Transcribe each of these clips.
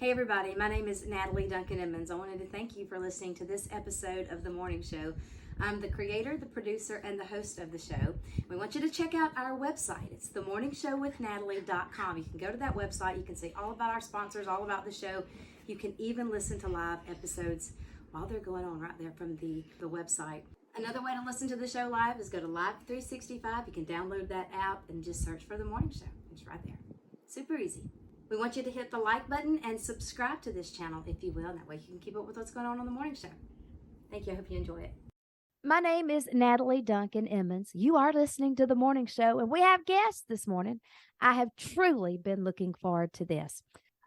Hey everybody, my name is Natalie Duncan-Emmons. I wanted to thank you for listening to this episode of The Morning Show. I'm the creator, the producer, and the host of the show. We want you to check out our website. It's themorningshowwithnatalie.com. You can go to that website. You can see all about our sponsors, all about the show. You can even listen to live episodes while they're going on right there from the website. Another way to listen to the show live is go to Live 365. You can download that app and just search for The Morning Show. It's right there. Super easy. We want you to hit the like button and subscribe to this channel if you will. That way you can keep up with what's going on the morning show. Thank you. I hope you enjoy it. My name is Natalie Duncan-Emmons. You are listening to The Morning Show, and we have guests this morning. I have truly been looking forward to this.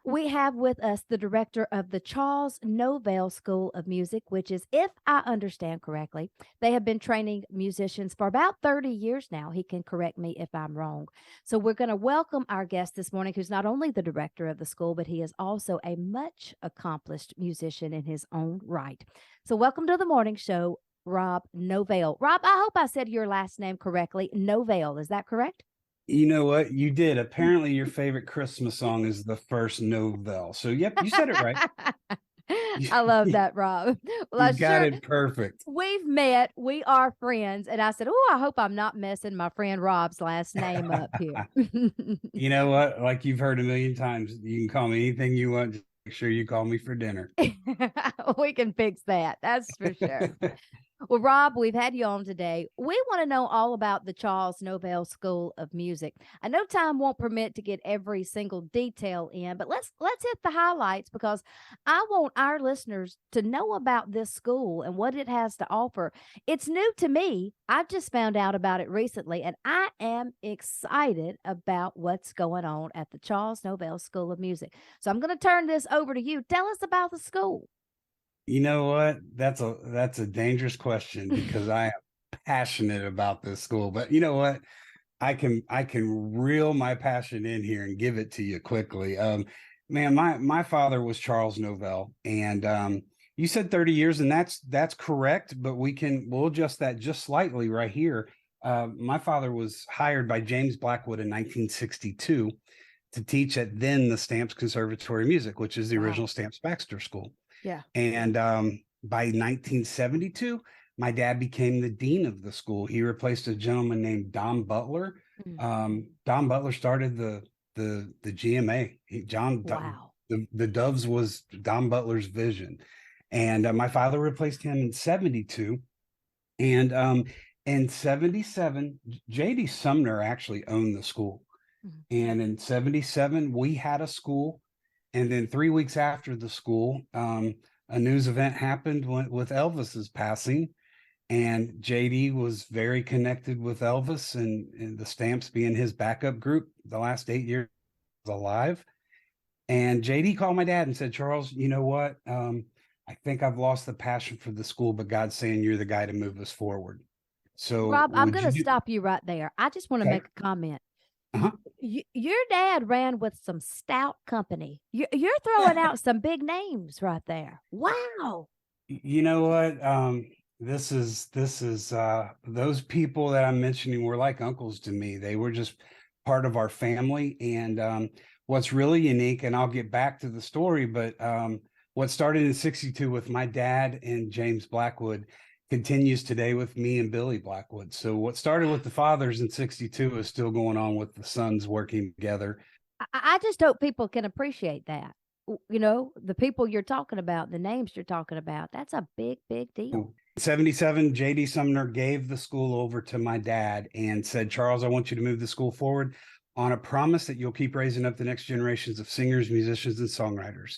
We have with us the director of the Charles Novell School of Music, which is, if I understand correctly, they have been training musicians for about 30 years now. He can correct me if I'm wrong. So we're going to welcome our guest this morning, who's not only the director of the school, but he is also a much accomplished musician in his own right. So welcome to The Morning Show, Rob Novell. Rob, I hope I said your last name correctly. Novell, is that correct? You know what? You did. Apparently, your favorite Christmas song is the first Novell. So, yep, you said it right. I love that, Rob. Well, You got it perfect. We've met. We are friends. And I said, oh, I hope I'm not messing my friend Rob's last name up here. You know what? Like you've heard a million times, you can call me anything you want. Just make sure you call me for dinner. We can fix that. That's for sure. Well, Rob, we've had you on today. We want to know all about the Charles Novell School of Music. I know time won't permit to get every single detail in, but let's hit the highlights because I want our listeners to know about this school and what it has to offer. It's new to me. I've just found out about it recently, and I am excited about what's going on at the Charles Novell School of Music. So I'm going to turn this over to you. Tell us about the school. You know what? That's a dangerous question because I am passionate about this school. But you know what? I can reel my passion in here and give it to you quickly. Man, my father was Charles Novell, and you said 30 years, and that's correct. But we'll adjust that just slightly right here. My father was hired by James Blackwood in 1962 to teach at then the Stamps Conservatory of Music, which is the original Stamps Baxter School. Yeah. And by 1972, my dad became the dean of the school. He replaced a gentleman named Don Butler. Don Butler started the GMA. Wow. The Doves was Don Butler's vision. And my father replaced him in 72. And in 77, J.D. Sumner actually owned the school. And in 77, we had a school. And then 3 weeks after the school, a news event happened with Elvis's passing. And JD was very connected with Elvis and the Stamps being his backup group the last 8 years alive. And JD called my dad and said, Charles, you know what? I think I've lost the passion for the school, but God's saying you're the guy to move us forward. So Rob, I'm going to stop you right there. I just want to make a comment. Your dad ran with some stout company. You're throwing out some big names right there. Wow. You know what? This is those people that I'm mentioning were like uncles to me. They were just part of our family. And what's really unique, and I'll get back to the story, but what started in 62 with my dad and James Blackwood continues today with me and Billy Blackwood. So what started with the fathers in 62 is still going on with the sons working together. I just hope people can appreciate that. You know, the people you're talking about, the names you're talking about, that's a big, big deal. 77, J.D. Sumner gave the school over to my dad and said, Charles, I want you to move the school forward on a promise that you'll keep raising up the next generations of singers, musicians, and songwriters.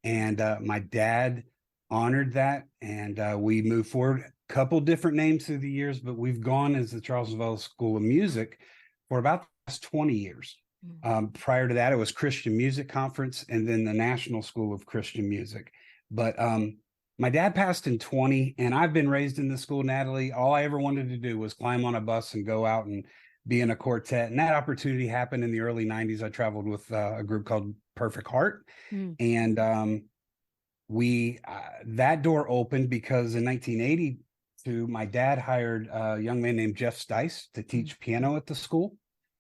And my dad honored that, and we moved forward. A couple different names through the years, but we've gone as the Charles Novell School of Music for about the last 20 years. Prior to that, it was Christian Music Conference and then the National School of Christian Music. But my dad passed in 20, and I've been raised in the school, Natalie. All I ever wanted to do was climb on a bus and go out and be in a quartet. And that opportunity happened in the early 90s. I traveled with a group called Perfect Heart. And that door opened because in 1982, my dad hired a young man named Jeff Stice to teach piano at the school.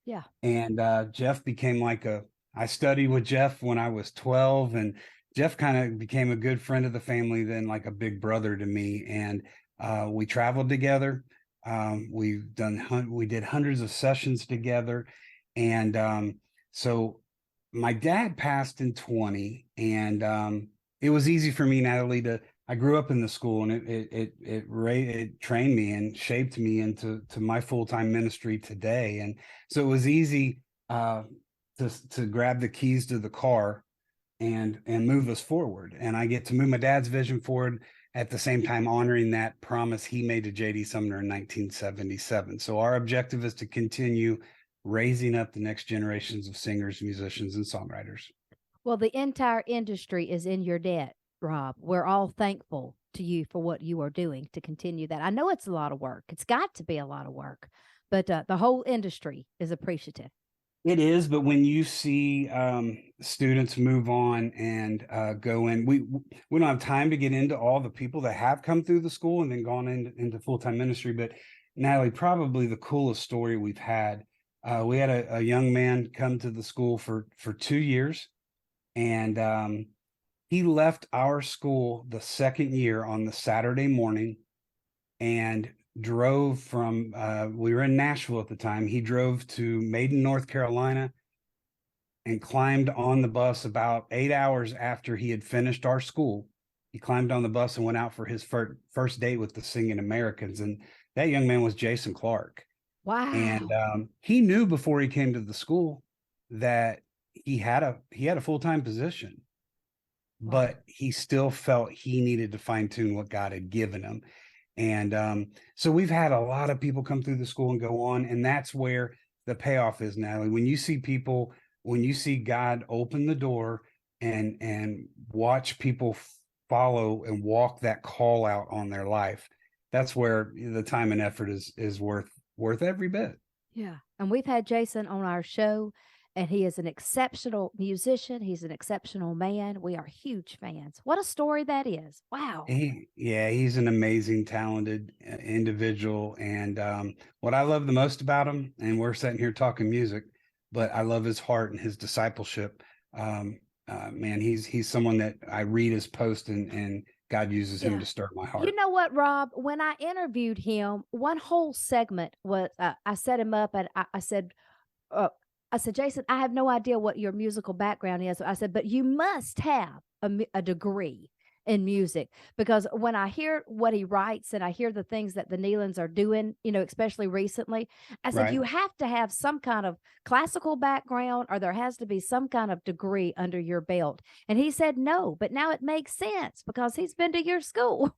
Yeah. And Jeff became like a I studied with Jeff when I was 12, and Jeff kind of became a good friend of the family, then like a big brother to me. And we traveled together. We did hundreds of sessions together. And so my dad passed in 20, and it was easy for me, Natalie, I grew up in the school, and it trained me and shaped me into my full-time ministry today. And so it was easy to grab the keys to the car and move us forward. And I get to move my dad's vision forward at the same time honoring that promise he made to J.D. Sumner in 1977. So our objective is to continue raising up the next generations of singers, musicians, and songwriters. Well, the entire industry is in your debt, Rob. We're all thankful to you for what you are doing to continue that. I know it's a lot of work. It's got to be a lot of work, but the whole industry is appreciative. It is, but when you see students move on and go in, we don't have time to get into all the people that have come through the school and then gone into full-time ministry. But Natalie, probably the coolest story we've had. We had a young man come to the school for 2 years, and he left our school the second year on the Saturday morning and drove from we were in Nashville at the time. He drove to Maiden, North Carolina, and climbed on the bus about 8 hours after he had finished our school. He climbed on the bus and went out for his first date with the Singing Americans. And that young man was Jason Clark. Wow. And he knew before he came to the school that he had a full-time position, but he still felt he needed to fine-tune what God had given him. And so we've had a lot of people come through the school and go on, and that's where the payoff is, Natalie. When you see God open the door and watch people follow and walk that call out on their life, that's where the time and effort is worth every bit. Yeah. And we've had Jason on our show, and he is an exceptional musician. He's an exceptional man. We are huge fans. What a story that is. Wow. He's an amazing, talented individual. And what I love the most about him, and we're sitting here talking music, but I love his heart and his discipleship. Man, he's someone that I read his post, and God uses him to stir my heart. You know what, Rob? When I interviewed him, one whole segment was I set him up, and I said, Jason, I have no idea what your musical background is. I said, but you must have a degree in music, because when I hear what he writes and I hear the things that the Nealons are doing, especially recently, I said, you have to have some kind of classical background, or there has to be some kind of degree under your belt. And he said, no, but now it makes sense because he's been to your school.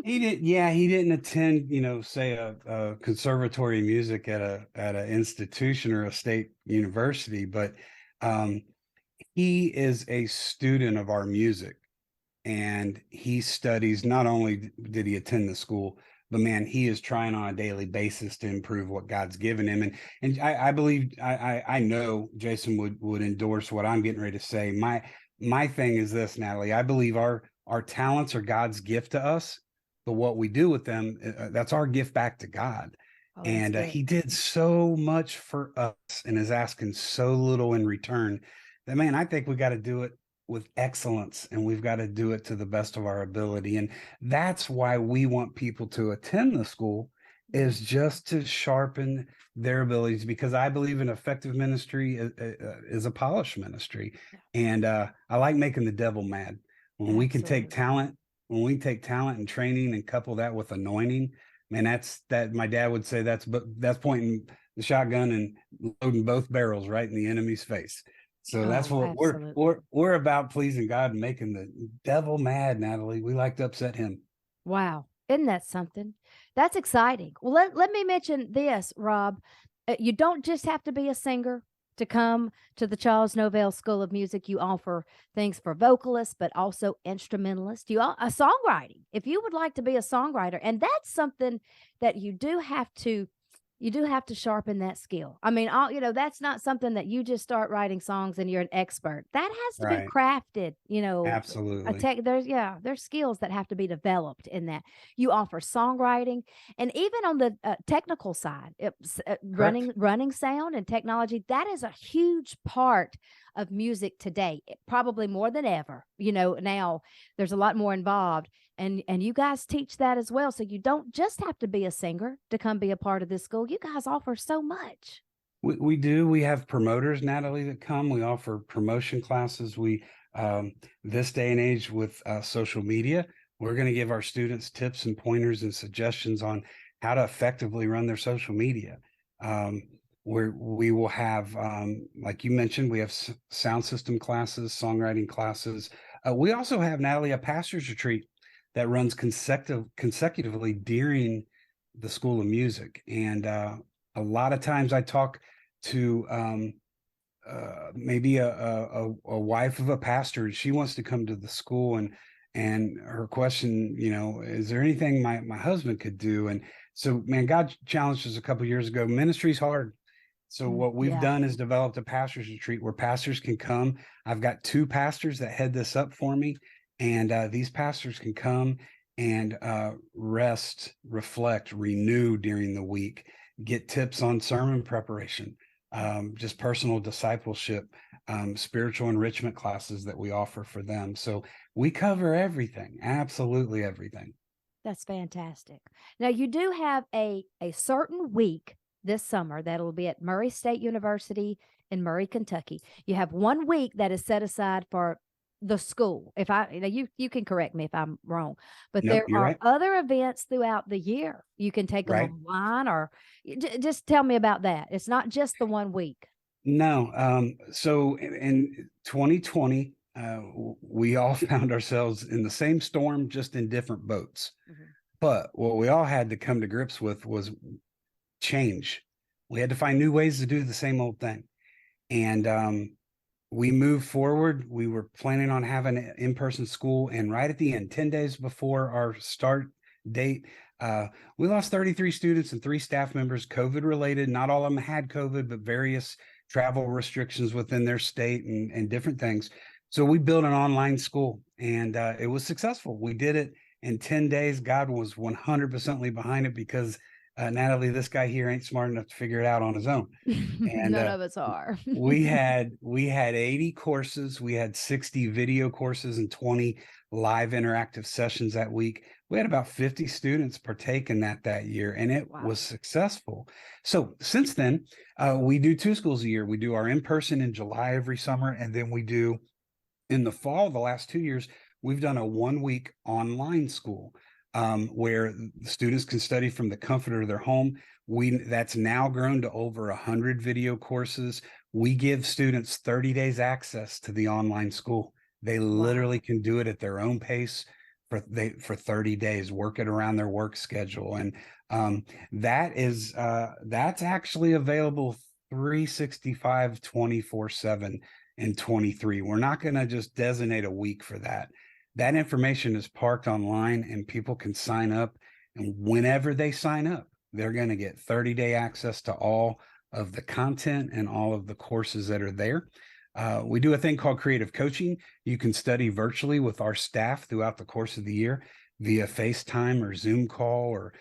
He didn't attend, say a conservatory of music at an institution or a state university, but he is a student of our music, and he studies. Not only did he attend the school, but man, he is trying on a daily basis to improve what God's given him. And I believe I know Jason would endorse what I'm getting ready to say. My thing is this, Natalie. I believe our talents are God's gift to us. But what we do with them, that's our gift back to God. And he did so much for us and is asking so little in return that, man, I think we got to do it with excellence, and we've got to do it to the best of our ability. And that's why we want people to attend the school, is just to sharpen their abilities, because I believe an effective ministry is a polished ministry. And I like making the devil mad. When we can take talent, when we take talent and training and couple that with anointing, man, that my dad would say that's pointing the shotgun and loading both barrels right in the enemy's face. So that's what we're about, pleasing God and making the devil mad, Natalie. We like to upset him. Wow. Isn't that something? That's exciting. Well, let me mention this, Rob. You don't just have to be a singer to come to the Charles Novell School of Music. You offer things for vocalists, but also instrumentalists. A songwriting. If you would like to be a songwriter, and that's something that you do have to sharpen that skill. I mean, that's not something that you just start writing songs and you're an expert. That has to be crafted, Absolutely. There's skills that have to be developed in that. You offer songwriting, and even on the technical side, running sound and technology. That is a huge part of music today, probably more than ever. Now there's a lot more involved, and you guys teach that as well. So you don't just have to be a singer to come be a part of this school. You guys offer so much. We do. We have promoters, Natalie, that come. We offer promotion classes. This day and age with social media, we're going to give our students tips and pointers and suggestions on how to effectively run their social media. We will have, like you mentioned, we have sound system classes, songwriting classes. We also have, Natalie, a pastor's retreat that runs consecutively during the School of Music. And a lot of times I talk to maybe a wife of a pastor, and she wants to come to the school, and her question, is there anything my husband could do? And so, man, God challenged us a couple of years ago. Ministry's hard. So what we've done is developed a pastor's retreat where pastors can come. I've got 2 pastors that head this up for me, and these pastors can come and rest, reflect, renew during the week, get tips on sermon preparation, just personal discipleship, spiritual enrichment classes that we offer for them. So we cover everything, absolutely everything. That's fantastic. Now, you do have a certain week this summer that'll be at Murray State University in Murray, Kentucky. You have 1 week that is set aside for the school. If you can correct me if I'm wrong, but Nope, there are right. other events throughout the year. You can take them Right. online, or just tell me about that. It's not just the 1 week. No. So in 2020, we all found ourselves in the same storm, just in different boats. Mm-hmm. But what we all had to come to grips with was change. We had to find new ways to do the same old thing. And we moved forward. We were planning on having an in-person school. And right at the end, 10 days before our start date, we lost 33 students and 3 staff members, COVID related. Not all of them had COVID, but various travel restrictions within their state and different things. So we built an online school, and it was successful. We did it in 10 days. God was 100% behind it, because Natalie, this guy here ain't smart enough to figure it out on his own. And None of us are. we had 80 courses. We had 60 video courses and 20 live interactive sessions that week. We had about 50 students partake in that year, and it was successful. So since then, we do 2 schools a year. We do our in-person in July every summer, and then we do in the fall, the last 2 years, we've done a 1-week online school where the students can study from the comfort of their home. That's now grown to over 100 video courses. We give students 30 days access to the online school. They literally can do it at their own pace for 30 days, work it around their work schedule. And that's actually available 365, 24/7 in 23. We're not going to just designate a week for that. That information is parked online, and people can sign up. And whenever they sign up, they're going to get 30-day access to all of the content and all of the courses that are there. We do a thing called creative coaching. You can study virtually with our staff throughout the course of the year via FaceTime or Zoom call or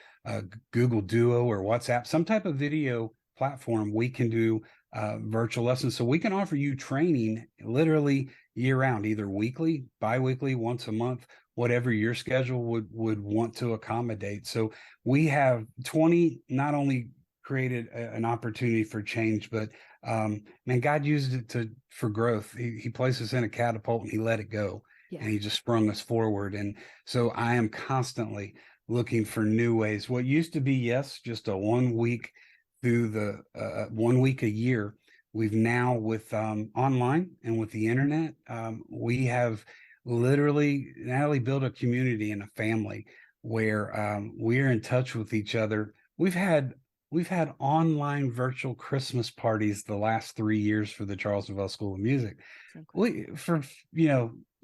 Google Duo or WhatsApp, some type of video platform. We can do virtual lessons. So we can offer you training literally year round, either weekly, bi-weekly, once a month, whatever your schedule would want to accommodate. So we have 20 not only created an opportunity for change, but man, God used it for growth. He placed us in a catapult and he let it go, and he just sprung us forward. And so I am constantly looking for new ways. What used to be, yes, just a 1 week through the 1 week a year, we've now with online and with the internet, we have literally, Natalie, built a community and a family where we're in touch with each other. We've had online virtual Christmas parties the last 3 years for the Charles Novell School of Music.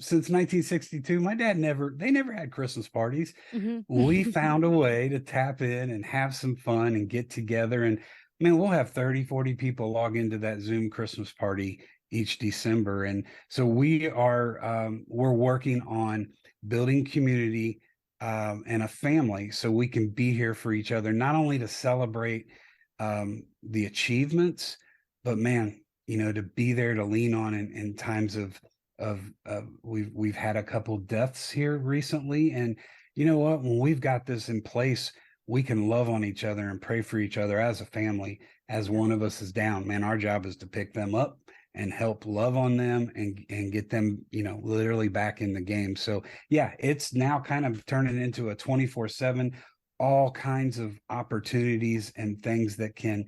Since 1962, my dad never had Christmas parties. Mm-hmm. We found a way to tap in and have some fun and get together. And man, we'll have 30, 40 people log into that Zoom Christmas party each December. And so we're working on building community and a family so we can be here for each other, not only to celebrate the achievements, but man, to be there to lean on in times of we've had a couple deaths here recently. And you know what? When we've got this in place, we can love on each other and pray for each other as a family. As one of us is down, man, our job is to pick them up and help love on them and get them, literally back in the game. So yeah, it's now kind of turning into a 24/7, all kinds of opportunities and things that can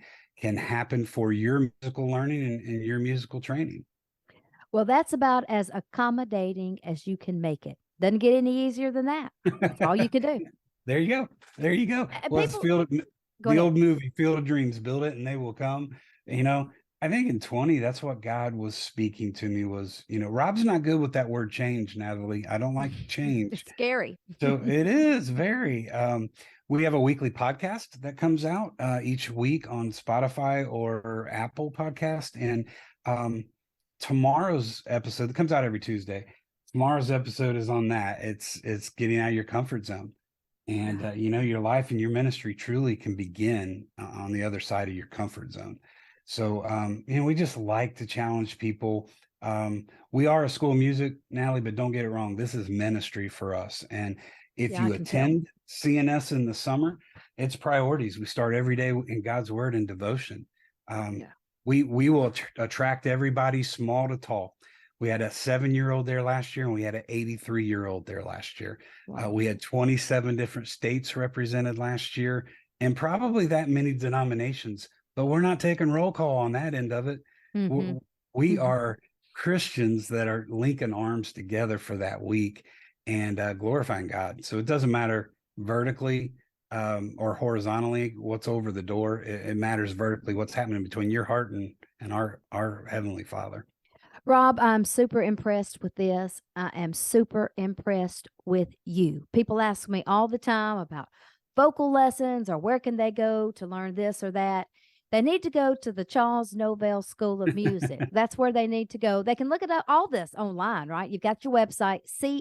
happen for your musical learning and your musical training. Well, that's about as accommodating as you can make it. Doesn't get any easier than that. That's all you can do. There you go. There you go. And Well, it's go the ahead. old movie, Field of Dreams, build it and they will come. I think in 20, that's what God was speaking to me was, Rob's not good with that word change, Natalie. I don't like change. It's scary. So it is very, we have a weekly podcast that comes out each week on Spotify or Apple Podcast. And tomorrow's episode that comes out every Tuesday. Tomorrow's episode is on that. It's getting out of your comfort zone. And, your life and your ministry truly can begin on the other side of your comfort zone. So, we just like to challenge people. We are a school of music, Natalie, but don't get it wrong. This is ministry for us. And if you attend CNS in the summer, it's priorities. We start every day in God's word and devotion. We will attract everybody, small to tall. We had a 7-year-old there last year, and we had an 83-year-old there last year. Wow. We had 27 different states represented last year, and probably that many denominations. But we're not taking roll call on that end of it. Mm-hmm. We are Christians that are linking arms together for that week and glorifying God. So it doesn't matter vertically or horizontally what's over the door. It matters vertically what's happening between your heart and our Heavenly Father. Rob, I'm super impressed with this. I am super impressed with you. People ask me all the time about vocal lessons or where can they go to learn this or that. They need to go to the Charles Novell School of Music. That's where they need to go. They can look at all this online, right? You've got your website,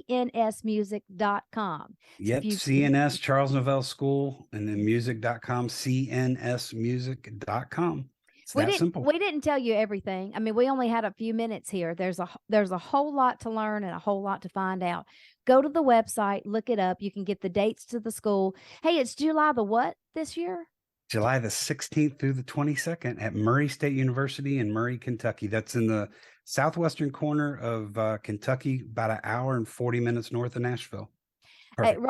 cnsmusic.com. Yep, CNS, Charles Novell School, and then music.com, cnsmusic.com. It's that simple. We didn't tell you everything. I mean, we only had a few minutes here. There's a whole lot to learn and a whole lot to find out. Go to the website, look it up. You can get the dates to the school. Hey, it's July the what this year? July the 16th through the 22nd at Murray State University in Murray, Kentucky. That's in the southwestern corner of Kentucky, about an hour and 40 minutes north of Nashville. Perfect. Hey,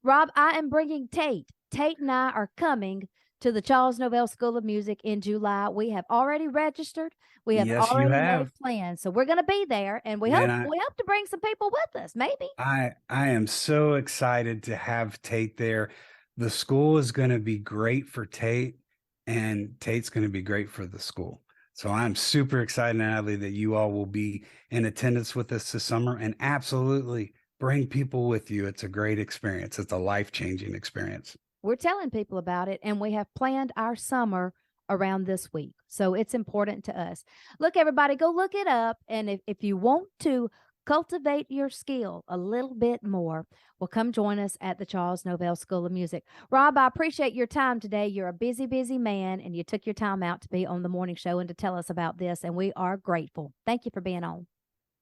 Rob, I am bringing Tate. Tate and I are coming to the Charles Novell School of Music in July. We have already registered. We have already made plans. So we're going to be there, and we hope to bring some people with us, maybe. I am so excited to have Tate there. The school is going to be great for Tate, and Tate's going to be great for the school. So I'm super excited, Natalie, that you all will be in attendance with us this summer, and absolutely bring people with you. It's a great experience. It's a life-changing experience. We're telling people about it, and we have planned our summer around this week. So it's important to us. Look, everybody, go look it up. And if you want to cultivate your skill a little bit more, well, come join us at the Charles Novell School of Music. Rob, I appreciate your time today. You're a busy, busy man, and you took your time out to be on the morning show and to tell us about this, and we are grateful. Thank you for being on.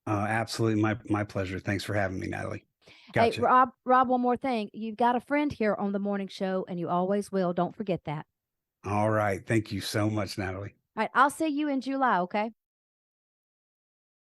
Absolutely. My pleasure. Thanks for having me, Natalie. Gotcha. Hey, Rob, one more thing. You've got a friend here on the morning show, and you always will. Don't forget that. All right. Thank you so much, Natalie. All right. I'll see you in July, okay?